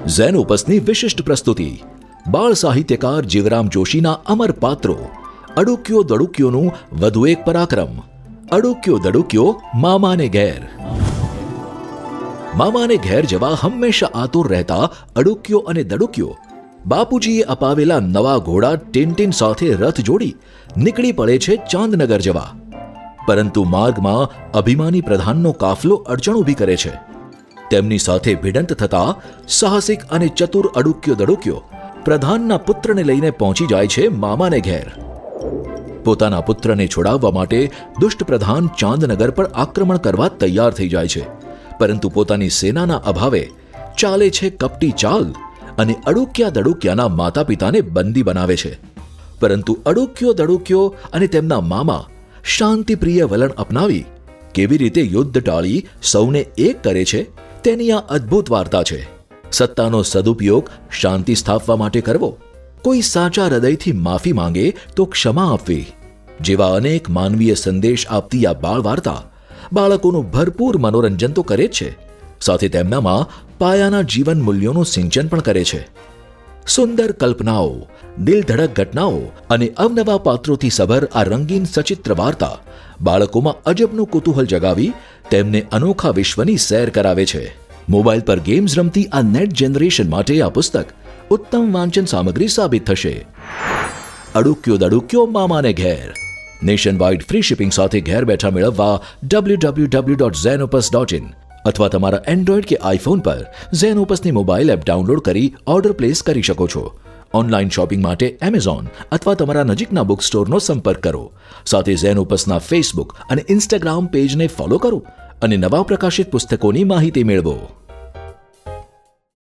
ઝેનોપસની વિશિષ્ટ પ્રસ્તુતિ બાળ સાહિત્યકાર જીવરામ જોશીના અમર પાત્રો અડુક્યો દડુક્યોનું વધુ એક પરાક્રમ અડુક્યો દડુક્યો મામાને ઘેર. મામાને ઘેર જવા હંમેશા આતુર રહેતા અડુક્યો અને દડુક્યો બાપુજીએ અપાવેલા નવા ઘોડા ટિનટિન સાથે રથ જોડી નીકળી પડે છે ચાંદનગર જવા. પરંતુ માર્ગમાં અભિમાની પ્રધાનનો કાફલો અડચણ ઊભી કરે છે. તેમની સાથે ભિડંત થતા સાહસિક અને ચતુર અડુક્યો દડુક્યો પ્રધાનના પુત્રને લઈને પહોંચી જાય છે મામાને ઘેર. પોતાના પુત્રને છોડાવવા માટે દુષ્ટ પ્રધાન ચાંદનગર પર આક્રમણ કરવા તૈયાર થઈ જાય છે. પરંતુ પોતાની સેનાના અભાવે ચાલે છે કપટી ચાલ અને અડુક્યા દડુક્યાના માતા પિતાને બંદી બનાવે છે. પરંતુ અડુક્યો દડુક્યો અને તેમના મામા શાંતિપ્રિય વલણ અપનાવી કેવી રીતે યુદ્ધ ટાળી સૌને એક કરે છે તેની આ અદ્ભુત વાર્તા છે. સત્તાનો સદુપયોગ શાંતિ સ્થાપવા માટે કરવો, કોઈ સાચા હૃદયથી માફી માંગે તો ક્ષમા આપવી જેવા અનેક માનવીય સંદેશ આપતી આ બાળ વાર્તા બાળકોનું ભરપૂર મનોરંજન તો કરે જ છે, સાથે તેમનામાં પાયાના જીવન મૂલ્યોનું સિંચન પણ કરે છે. સુંદર કલ્પનાઓ, દિલધડક ઘટનાઓ અને અવનવા પાત્રોથી સભર આ રંગીન સચિત્ર વાર્તા બાળકોમાં અજબનું કુતૂહલ જગાવી તેમને અનોખા વિશ્વની સૈર કરાવે છે. મોબાઈલ પર ગેમ્સ રમતી આ નેટ જનરેશન માટે આ પુસ્તક ઉત્તમ વાંચન સામગ્રી સાબિત થશે. અડુક્યો દડુક્યો મામાને ઘેર નેશન વાઇડ ફ્રી શિપિંગ સાથે ઘેર બેઠા મેળવવા www.zenopus.in અથવા તમારા એન્ડ્રોઇડ કે આઈફોન પર ઝેનોપસની મોબાઈલ એપ ડાઉનલોડ કરી ઓર્ડર પ્લેસ કરી શકો છો. ઓનલાઈન શોપિંગ માટે એમેઝોન અથવા તમારા નજીકના બુક સ્ટોરનો સંપર્ક કરો. સાથે ઝેનોપસના ફેસબુક અને ઇન્સ્ટાગ્રામ પેજને ફોલો કરો અને નવા પ્રકાશિત પુસ્તકોની માહિતી મેળવો.